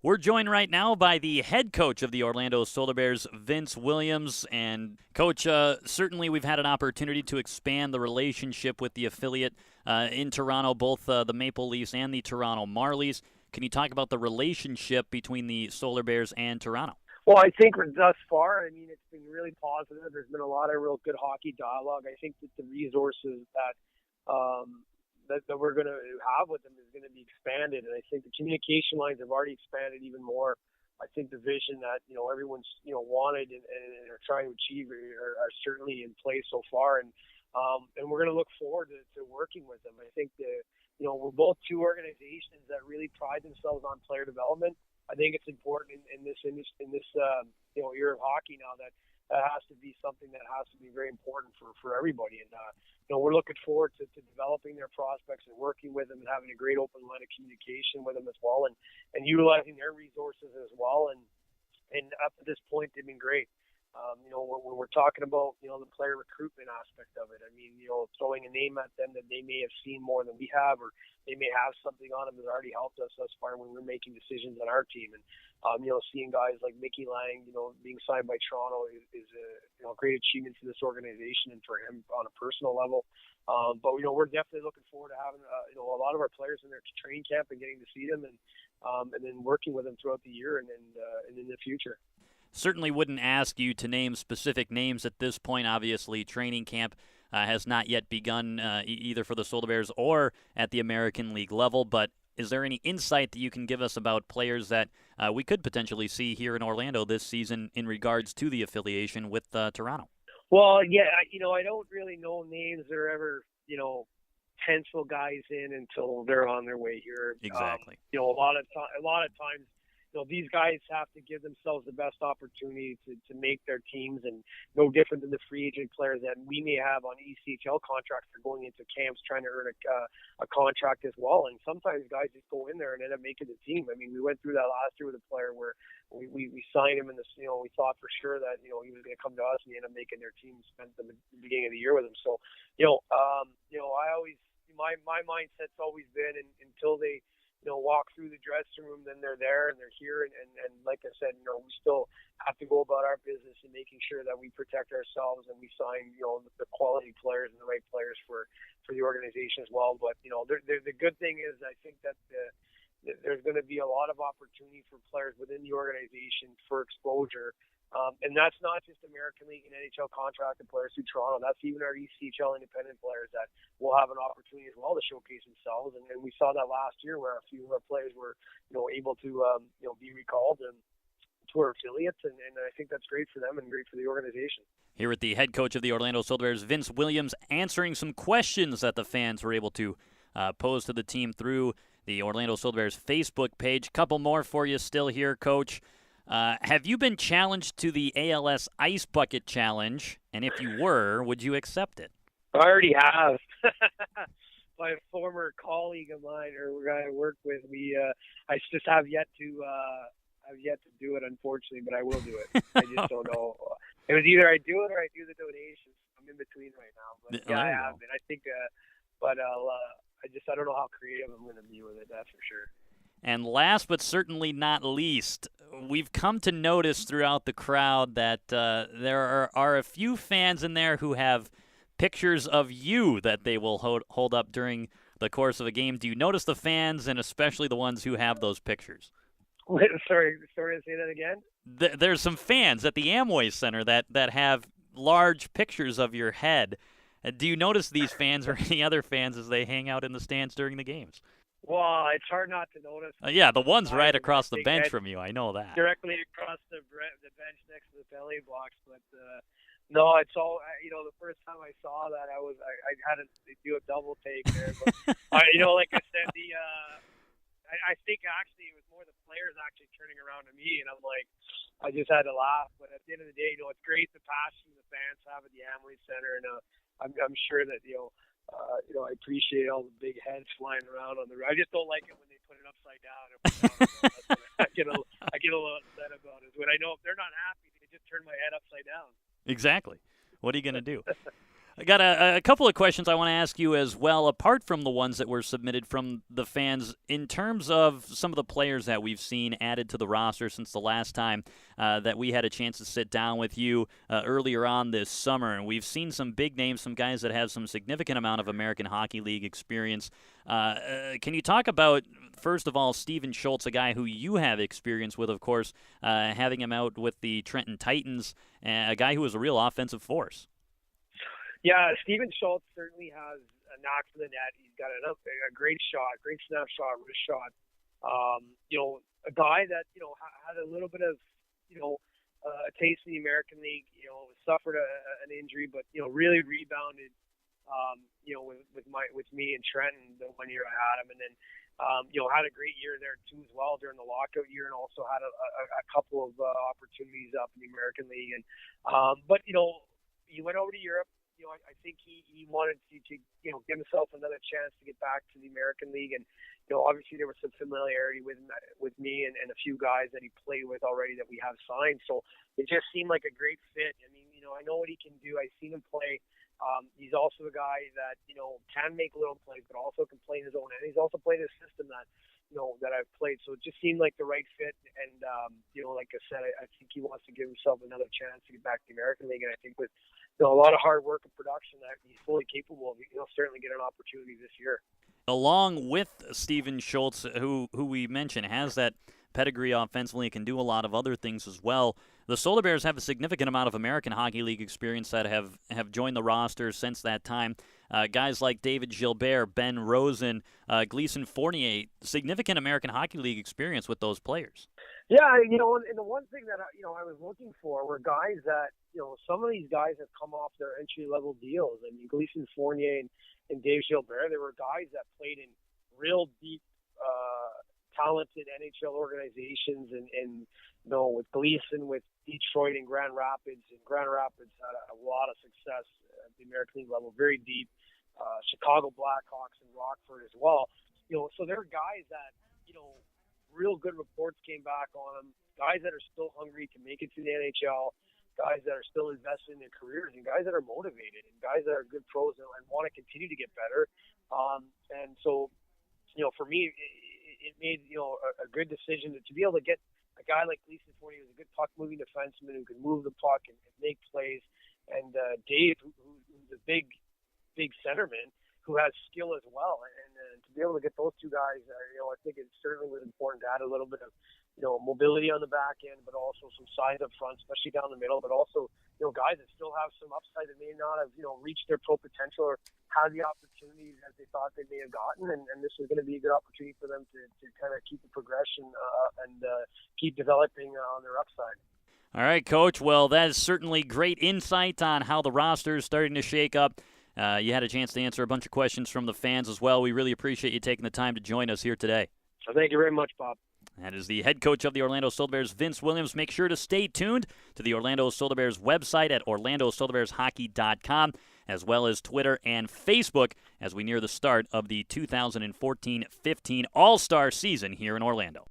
We're joined right now by the head coach of the Orlando Solar Bears, Vince Williams. And, Coach, certainly we've had an opportunity to expand the relationship with the affiliate in Toronto, both the Maple Leafs and the Toronto Marlies. Can you talk about the relationship between the Solar Bears and Toronto? Well, I think thus far, it's been really positive. There's been a lot of real good hockey dialogue. I think that the resources that we're going to have with them is going to be expanded, and I think the communication lines have already expanded even more. I think the vision that everyone's wanted and are trying to achieve are certainly in place so far, and we're going to look forward to working with them. I think we're both two organizations that really pride themselves on player development. I think it's important in this era of hockey now that has to be something that has to be very important for everybody. And we're looking forward to developing their prospects and working with them and having a great open line of communication with them as well, and utilizing their resources as well. And up to this point, they've been great. When we're talking about the player recruitment aspect of it, throwing a name at them that they may have seen more than we have, or they may have something on them that already helped us thus far when we're making decisions on our team. And seeing guys like Mickey Lang, being signed by Toronto is a great achievement for this organization and for him on a personal level. But we're definitely looking forward to having a lot of our players in their training camp and getting to see them, and then working with them throughout the year and in the future. Certainly wouldn't ask you to name specific names at this point. Obviously, training camp has not yet begun either for the Solar Bears or at the American League level, but is there any insight that you can give us about players that we could potentially see here in Orlando this season in regards to the affiliation with Toronto? Well, yeah, I don't really know names that are ever, pencil guys in until they're on their way here. Exactly. A lot of times, these guys have to give themselves the best opportunity to make their teams, and no different than the free agent players that we may have on ECHL contracts for going into camps trying to earn a contract as well. And sometimes guys just go in there and end up making the team. We went through that last year with a player where we signed him in this, we thought for sure that, he was going to come to us, and he ended up making their team, spent the beginning of the year with him. So, I always, my mindset's always been until they, walk through the dressing room, then they're there and they're here. And like I said, we still have to go about our business and making sure that we protect ourselves and we sign, the quality players and the right players for the organization as well. But, the good thing is I think that there's going to be a lot of opportunity for players within the organization for exposure. And that's not just American League and NHL contracted players through Toronto. That's even our ECHL independent players that will have an opportunity as well to showcase themselves. And we saw that last year where a few of our players were, able to, be recalled to our affiliates. And I think that's great for them and great for the organization. Here with the head coach of the Orlando Solar Bears, Vince Williams, answering some questions that the fans were able to pose to the team through the Orlando Solar Bears Facebook page. Couple more for you still here, Coach. Have you been challenged to the ALS Ice Bucket Challenge? And if you were, would you accept it? I already have. My former colleague of mine, or guy I work with, I just have yet to do it, unfortunately, but I will do it. I just don't know. It was either I do it or I do the donations. I'm in between right now, but yeah, I have been. I think, but I don't know how creative I'm going to be with it. That's for sure. And last but certainly not least, we've come to notice throughout the crowd that there are a few fans in there who have pictures of you that they will hold up during the course of a game. Do you notice the fans, and especially the ones who have those pictures? Wait, sorry, say that again? There's some fans at the Amway Center that have large pictures of your head. Do you notice these fans or any other fans as they hang out in the stands during the games? Well, it's hard not to notice. Yeah, the one's right across the bench from you. I know that. Directly across the bench next to the belly box. But no, it's all. The first time I saw that, I had to do a double take there. But like I said, I think actually it was more the players actually turning around to me, and I'm like, I just had to laugh. But at the end of the day, it's great the passion the fans have at the Amway Center, and I'm sure that I appreciate all the big heads flying around on the. I just don't like it when they put it upside down. I get a little upset about it. When I know if they're not happy, they just turn my head upside down. Exactly. What are you going to do? I got a couple of questions I want to ask you as well, apart from the ones that were submitted from the fans, in terms of some of the players that we've seen added to the roster since the last time that we had a chance to sit down with you earlier on this summer. And we've seen some big names, some guys that have some significant amount of American Hockey League experience. Can you talk about, first of all, Stephen Schultz, a guy who you have experience with, of course, having him out with the Trenton Titans, a guy who was a real offensive force? Yeah, Stephen Schultz certainly has a knack for the net. He's got a great shot, great snapshot, wrist shot. A guy that, had a little bit of, a taste in the American League, suffered an injury, but, really rebounded, with me and Trenton the 1 year I had him. And then, had a great year there too as well during the lockout year, and also had a couple of opportunities up in the American League. And, but, he went over to Europe. I think he wanted to give himself another chance to get back to the American League. And, obviously there was some familiarity with me and a few guys that he played with already that we have signed. So it just seemed like a great fit. I mean, I know what he can do. I've seen him play. He's also a guy that, can make little plays, but also can play in his own end. He's also played a system that, that I've played. So it just seemed like the right fit. And, like I said, I think he wants to give himself another chance to get back to the American League. And I think with a lot of hard work and production that he's fully capable of, he'll certainly get an opportunity this year. Along with Stephen Schultz, who we mentioned has that pedigree offensively and can do a lot of other things as well, the Solar Bears have a significant amount of American Hockey League experience that have joined the roster since that time. Guys like David Gilbert, Ben Rosen, Gleason Fournier, significant American Hockey League experience with those players. Yeah, and the one thing that I was looking for were guys that, some of these guys have come off their entry-level deals. I mean, Gleason Fournier and Dave Gilbert, they were guys that played in real deep, talented NHL organizations, and with Gleason, with Detroit and Grand Rapids. And Grand Rapids had a lot of success at the American League level, very deep. Chicago Blackhawks and Rockford as well. So there are guys that, real good reports came back on them, guys that are still hungry to make it to the NHL, guys that are still invested in their careers, and guys that are motivated, and guys that are good pros and want to continue to get better. And so, for me, it made, a good decision to be able to get a guy like Gleason Fournier, who's a good puck-moving defenseman who can move the puck and make plays, and Dave, who's a big centerman who has skill as well. And to be able to get those two guys, I think it certainly was important to add a little bit of, mobility on the back end, but also some size up front, especially down the middle, but also, guys that still have some upside that may not have, reached their pro potential or had the opportunities as they thought they may have gotten. And this is going to be a good opportunity for them to kind of keep the progression and keep developing on their upside. All right, Coach. Well, that is certainly great insight on how the roster is starting to shake up. You had a chance to answer a bunch of questions from the fans as well. We really appreciate you taking the time to join us here today. Thank you very much, Bob. That is the head coach of the Orlando Solar Bears, Vince Williams. Make sure to stay tuned to the Orlando Solar Bears website at orlandosolarbearshockey.com, as well as Twitter and Facebook as we near the start of the 2014-15 All-Star season here in Orlando.